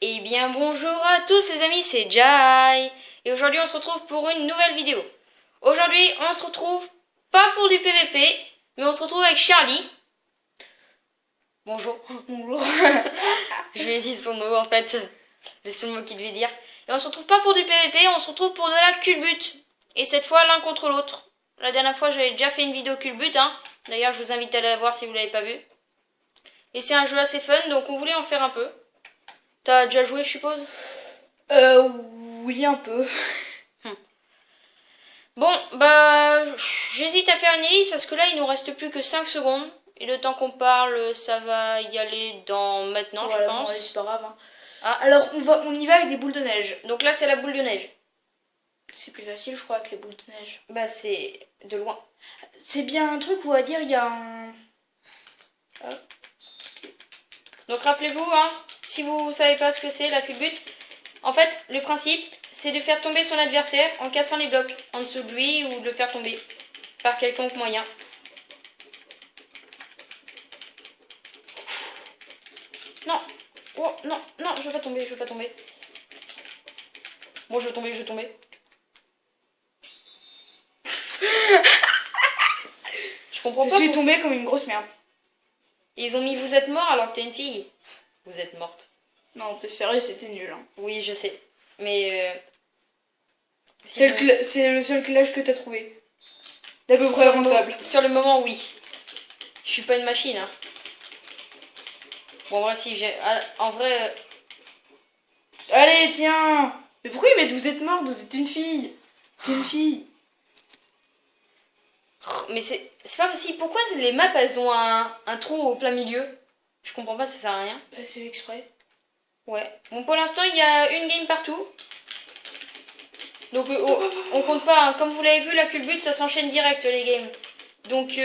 Eh bien bonjour à tous les amis, c'est Jai. Et aujourd'hui on se retrouve pour une nouvelle vidéo. Aujourd'hui on se retrouve pas pour du PVP, mais on se retrouve avec Charlie. Bonjour. Bonjour. Je lui ai dit son nom en fait. C'est le seul mot qu'il devait dire. Et on se retrouve pas pour du PVP, on se retrouve pour de la culbute. Et cette fois l'un contre l'autre. La dernière fois j'avais déjà fait une vidéo culbute, hein. D'ailleurs je vous invite à aller la voir si vous l'avez pas vue. Et c'est un jeu assez fun, donc on voulait en faire un peu. T'as déjà joué je suppose? Oui, un peu. Bon, bah, j'hésite à faire une élite parce que là, il nous reste plus que 5 secondes. Et le temps qu'on parle, ça va y aller dans maintenant, Voilà, je bon, pense. allez, c'est pas grave. Hein. Ah. Alors, on y va avec des boules de neige. Donc là, c'est la boule de neige. C'est plus facile, je crois, que les boules de neige. Bah, c'est de loin. C'est bien un truc où, à dire, il y a un... Ah. Donc rappelez-vous, hein, si vous savez pas ce que c'est, la culbute, en fait, le principe, c'est de faire tomber son adversaire en cassant les blocs en dessous de lui ou de le faire tomber par quelconque moyen. Non. Oh, non, non, je veux pas tomber, je veux pas tomber. Bon, je veux tomber, je veux tomber. Je comprends Je pas. suis tombée comme une grosse merde. Ils ont mis vous êtes mort alors que t'es une fille. Vous êtes morte. Non, t'es sérieux, c'était nul. Hein. Oui, je sais. Mais C'est le seul clash que t'as trouvé. D'à peu près rentable. sur le moment, oui. Je suis pas une machine. Hein. Bon, en vrai, si j'ai. En vrai. Allez, tiens. Mais pourquoi ils mettent vous êtes morte, vous êtes une fille. T'es une fille. Mais c'est pas possible. Pourquoi les maps elles ont un trou au plein milieu? Je comprends pas, ça sert à rien. Bah, c'est exprès. Ouais. Bon, pour l'instant, il y a une game partout. Donc, on compte pas. Hein. Comme vous l'avez vu, la culbute, ça s'enchaîne direct, les games. Donc,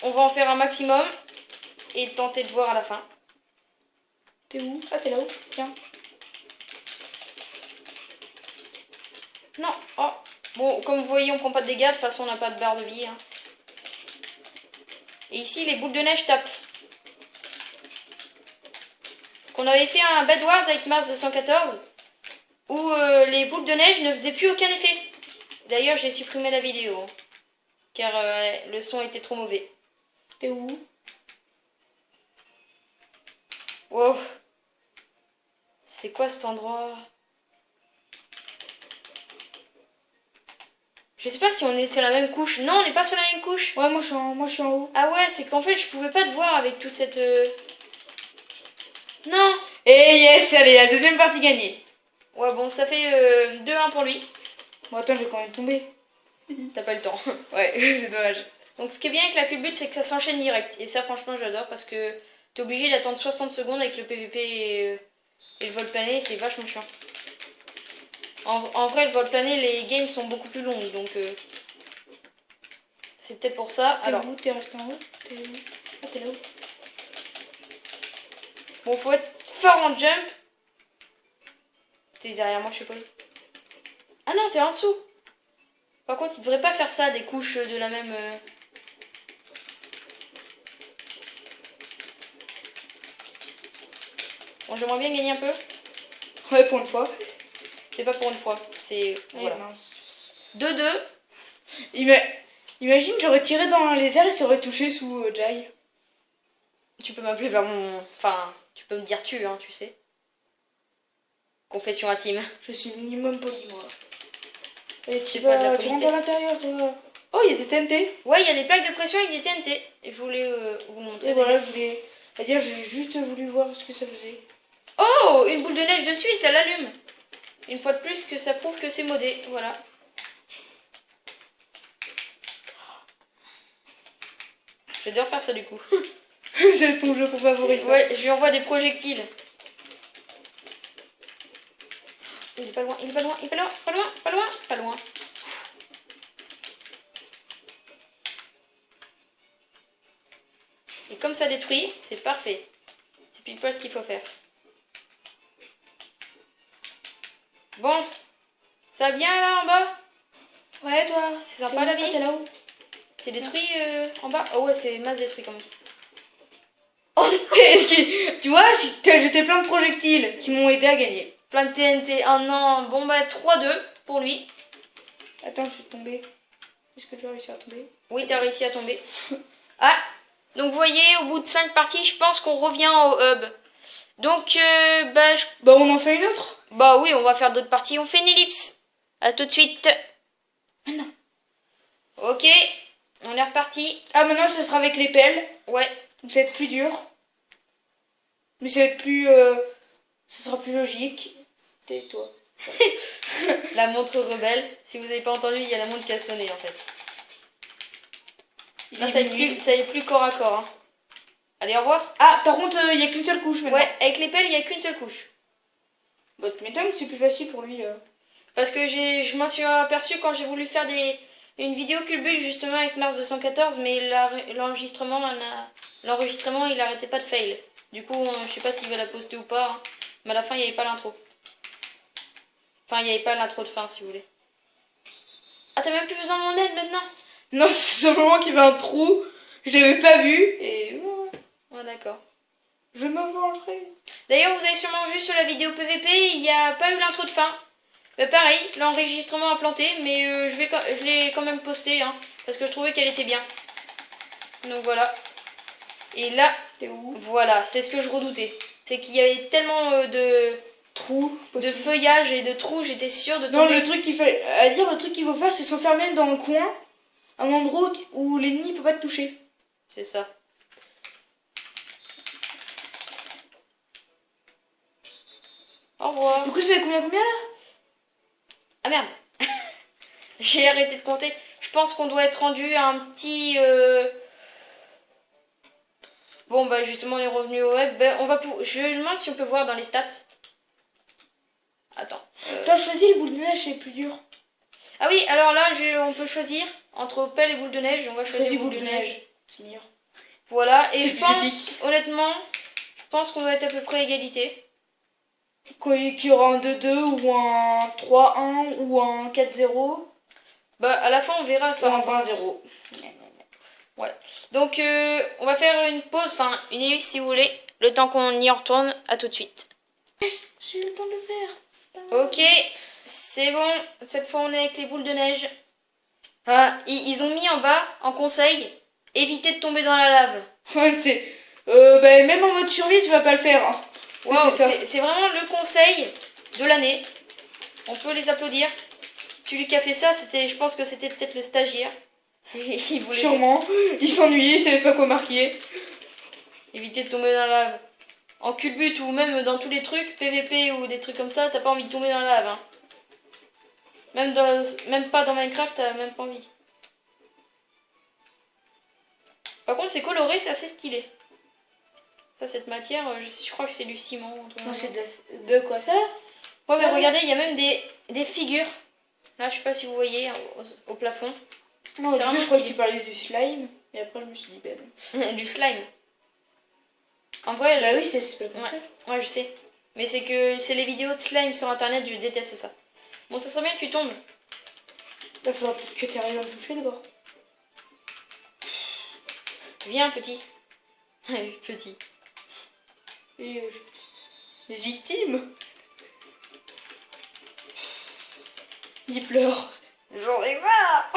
on va en faire un maximum. Et tenter de voir à la fin. T'es où? Ah, t'es là-haut. Tiens. Non. Oh. Bon, comme vous voyez, on prend pas de dégâts. De toute façon, on n'a pas de barre de vie. Hein. Et ici, les boules de neige tapent. Parce qu'on avait fait un Bed Wars avec Mars 214 où les boules de neige ne faisaient plus aucun effet. D'ailleurs, j'ai supprimé la vidéo. Hein, car le son était trop mauvais. T'es où? Wow. C'est quoi cet endroit? Je sais pas si on est sur la même couche. Non, on n'est pas sur la même couche. Ouais, moi je suis en haut. Ah ouais, c'est qu'en fait, je pouvais pas te voir avec toute cette... Non. Et yes, allez, la deuxième partie gagnée. Ouais, bon, ça fait 2-1 pour lui. Bon, attends, je vais quand même tomber. T'as pas le temps. Ouais, c'est dommage. Donc ce qui est bien avec la culbute, c'est que ça s'enchaîne direct. Et ça, franchement, j'adore parce que t'es obligé d'attendre 60 secondes avec le PVP et le vol plané, c'est vachement chiant. En vrai, le vol plané, les games sont beaucoup plus longues, donc c'est peut-être pour ça. T'es Alors, où? T'es resté en haut? Ah, t'es là-haut. bon, faut être fort en jump. T'es derrière moi, je suppose. Ah non, t'es en dessous. Par contre, il devrait pas faire ça, des couches de la même... Bon, j'aimerais bien gagner un peu. Ouais, pour une fois. C'est pas pour une fois, c'est... Voilà. Mince. 2-2. Imagine, j'aurais tiré dans les airs et ça aurait touché sous Jai. Tu peux m'appeler vers mon... Enfin, tu peux me dire tu, hein, tu sais. Confession intime. Je suis minimum poli, moi. Et C'est pas de la tu rentres politesse. à l'intérieur, toi. Oh, il y a des TNT. Ouais, il y a des plaques de pression avec des TNT. Et je voulais vous le montrer. Et voilà, j'ai juste voulu voir ce que ça faisait. Oh, une boule de neige dessus et ça l'allume. Une fois de plus que ça prouve que c'est modé. Voilà. J'adore faire ça du coup. C'est ton jeu favori. Toi. Ouais, je lui envoie des projectiles. Il est pas loin, il est pas loin, il est pas loin, pas loin, pas loin, pas loin. Et comme ça détruit, c'est parfait. C'est pile poil ce qu'il faut faire. Bon, ça va bien là en bas? Ouais, toi. C'est sympa la vie? Ah, t'es là-haut. C'est détruit en bas? Oh ouais, c'est masse détruit quand même. Tu vois, t'as jeté plein de projectiles qui m'ont aidé à gagner. Plein de TNT. Ah non. Bon bah 3-2 pour lui. Attends, je suis tombée. Est-ce que tu as réussi à tomber? Oui, t'as réussi à tomber. Ah, donc vous voyez, au bout de 5 parties, je pense qu'on revient au hub. Donc, Bah, on en fait une autre? bah oui, on va faire d'autres parties. On fait une ellipse. À tout de suite. Ah non. Ok, on est reparti. Ah, maintenant, ça sera avec les pelles. Ouais. Donc, ça va être plus dur. Mais ça va être plus... ça sera plus logique. Tais-toi. La montre rebelle. Si vous n'avez pas entendu, il y a la montre qui a sonné en fait. Là, ça va être plus corps à corps. Hein. Allez, au revoir. Ah, par contre, il n'y a qu'une seule couche maintenant. Ouais, avec les pelles, il n'y a qu'une seule couche. Bah, tu m'étonnes, c'est plus facile pour lui. Parce que je m'en suis aperçu quand j'ai voulu faire une vidéo culbute justement avec Mars 214, mais l'enregistrement, il arrêtait pas de fail. Du coup, je sais pas s'il va la poster ou pas. Hein. Mais à la fin, il n'y avait pas l'intro. Enfin, il n'y avait pas l'intro de fin, si vous voulez. Ah, t'as même plus besoin de mon aide maintenant? Non, c'est simplement qu'il y avait un trou. Je l'avais pas vu. Et... Ouais, d'accord. Je me vengerai. D'ailleurs, vous avez sûrement vu sur la vidéo PVP, il n'y a pas eu l'intro de fin. Bah, pareil, l'enregistrement a planté, mais je l'ai quand même posté, hein, parce que je trouvais qu'elle était bien. Donc voilà. Et là, t'es où? Voilà, c'est ce que je redoutais. C'est qu'il y avait tellement de trous, de feuillage et de trous, j'étais sûre de tomber. Non, le truc qu'il faut faire, c'est s'enfermer dans un coin, un endroit où l'ennemi peut pas te toucher. C'est ça. Au revoir. Du coup, ça fait combien là? Ah merde. J'ai arrêté de compter. Je pense qu'on doit être rendu à un petit... Bon, bah justement, on est revenu au web. Ben, je me demande si on peut voir dans les stats. Attends. T'as choisi le boule de neige, c'est plus dur. Ah oui, alors là, on peut choisir entre pelle et boule de neige. On va choisir boule de neige. C'est meilleur. Voilà, et je pense, honnêtement, je pense qu'on doit être à peu près à égalité. Qu'il y aura un 2-2 ou un 3-1 ou un 4-0. Bah, à la fin, on verra. Ou un 20-0. Ouais. Donc, on va faire une pause, enfin, une ellipse si vous voulez. Le temps qu'on y retourne, à tout de suite. J'ai eu le temps de le faire. Ok, c'est bon. Cette fois, on est avec les boules de neige. Ah, ils ont mis en bas, en conseil, éviter de tomber dans la lave. Ouais, c'est... bah, même en mode survie, tu vas pas le faire. Hein. Wow, c'est vraiment le conseil de l'année. On peut les applaudir. Celui qui a fait ça, je pense que c'était peut-être le stagiaire. Il voulait... Sûrement. Il s'ennuyait, il savait pas quoi marquer. Éviter de tomber dans la lave. En culbute ou même dans tous les trucs, PVP ou des trucs comme ça, t'as pas envie de tomber dans la lave. Hein. Même pas dans Minecraft, t'as même pas envie. Par contre, c'est coloré, c'est assez stylé. Ça, cette matière, je crois que c'est du ciment. Non, c'est de quoi ça? Ouais, mais regardez, il y a même des figures. Là, je sais pas si vous voyez, au plafond. Non, au début, je crois que tu parlais du slime. Et après, je me suis dit, ben... du slime. En vrai, bah oui, c'est pas comme ça. Ouais, je sais. Mais c'est que c'est les vidéos de slime sur internet, je déteste ça. Bon, ça serait bien que tu tombes. Il va falloir peut-être que tu arrives à me toucher d'abord. Viens, petit. Petit. Et victime. Il pleure. J'en ai marre.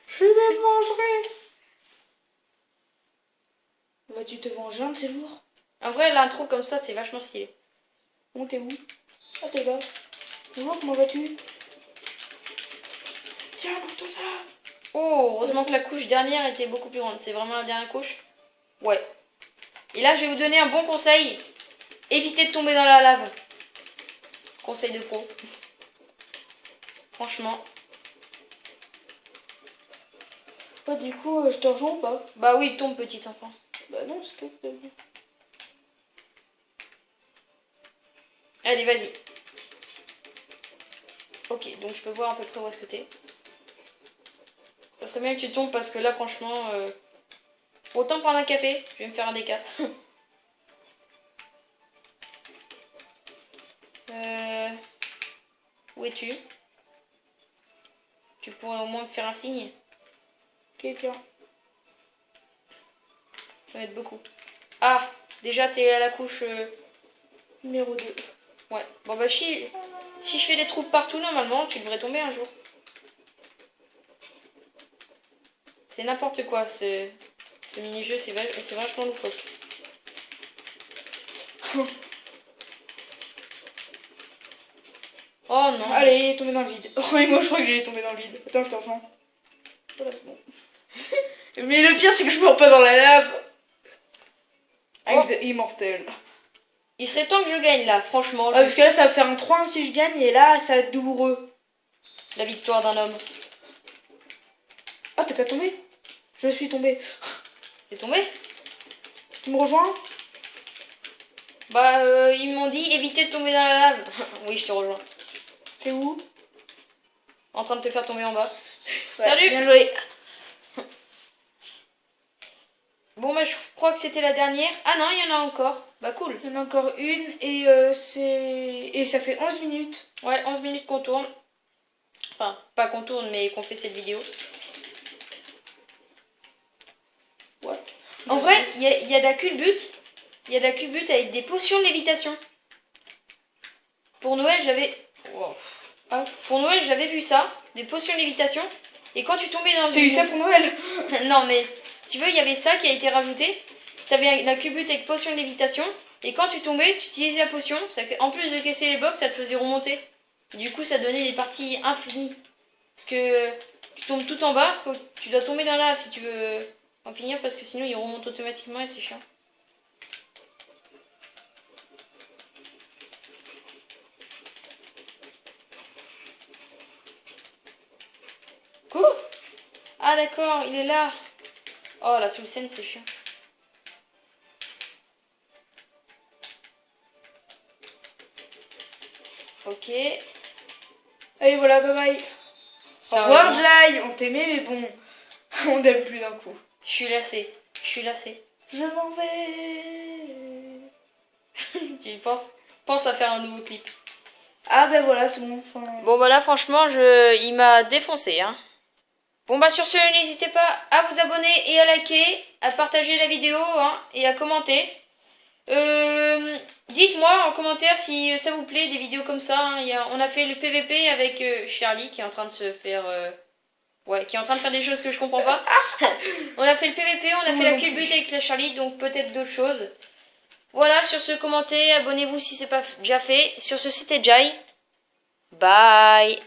Je me vengerai. Vas-tu te venger un de ces jours? En vrai, l'intro comme ça, c'est vachement stylé. Bon, t'es où? Ah, t'es là. Bonjour, comment vas-tu? Tiens, bouffe-toi ça. Oh, heureusement que la couche dernière était beaucoup plus grande. C'est vraiment la dernière couche? Ouais. Et là, je vais vous donner un bon conseil. Évitez de tomber dans la lave. Conseil de pro. Franchement. Bah, du coup, je te rejoins ou pas? Bah oui, tombe, petit enfant. Bah non, c'est toi qui t'as vu. Allez, vas-y. Ok, donc je peux voir à peu près où est-ce que t'es. Ça serait bien que tu tombes parce que là, franchement... Autant prendre un café, je vais me faire un déca. Où es-tu? Tu pourrais au moins me faire un signe. Ok, tiens. Ça va être beaucoup. Ah, déjà t'es à la couche... Numéro 2. Ouais, bon bah si je fais des trous partout, normalement, tu devrais tomber un jour. C'est n'importe quoi, ce mini-jeu, c'est vachement loufoque. Oh non. Allez, il est tombé dans le vide. Oh, et moi je crois que j'allais tomber dans le vide. Attends, je te rejoins. Voilà, c'est bon. Mais le pire, c'est que je meurs pas dans la lave. Oh. Immortel. Il serait temps que je gagne là, franchement. Ah, parce que là, ça va faire un 3 si je gagne, et là, ça va être douloureux. La victoire d'un homme. Ah, t'es pas tombé? Je suis tombé. T'es tombé? Tu me rejoins? Bah, ils m'ont dit éviter de tomber dans la lave. Oui, je te rejoins. T'es où? En train de te faire tomber en bas. Ouais, Salut! bien joué. Bon, bah, je crois que c'était la dernière. Ah non, il y en a encore. Bah, cool. Il y en a encore une, et et ça fait 11 minutes. Ouais, 11 minutes qu'on tourne. Enfin, pas qu'on tourne, mais qu'on fait cette vidéo. Ouais. En vrai, il y a de la culbute. Il y a de la culbute avec des potions de lévitation. Pour Noël, j'avais... Wow. Ah. Pour Noël, j'avais vu ça. Des potions de lévitation. Et quand tu tombais dans T'as eu ça pour Noël? Non, mais... Si tu veux, il y avait ça qui a été rajouté. T'avais la culbute avec potion de lévitation. Et quand tu tombais, tu utilisais la potion. En plus de casser les blocs, ça te faisait remonter. Et du coup, ça donnait des parties infinies. Parce que tu tombes tout en bas. Tu dois tomber dans la lave si tu veux en finir. Parce que sinon, il remonte automatiquement et c'est chiant. Quoi? Ah d'accord, il est là. Oh, la sous scène, c'est chiant. Ok. Allez, voilà, bye bye. Au revoir, Jai. On t'aimait, mais bon, on t'aime plus d'un coup. Je suis lassée. Je suis lassée. Je m'en vais. Tu penses à faire un nouveau clip. Ah ben voilà, c'est bon. Enfin... Bon bah là franchement il m'a défoncé hein. Bon bah sur ce n'hésitez pas à vous abonner et à liker, à partager la vidéo hein, et à commenter. Dites-moi en commentaire si ça vous plaît des vidéos comme ça. Hein. On a fait le PVP avec Charlie qui est en train de se faire... Ouais, qui est en train de faire des choses que je comprends pas. On a fait le PVP, on a fait la culbute avec la Charlie, donc peut-être d'autres choses. Voilà, sur ce, commentez, abonnez-vous si c'est pas déjà fait. Sur ce, c'était Jai. Bye.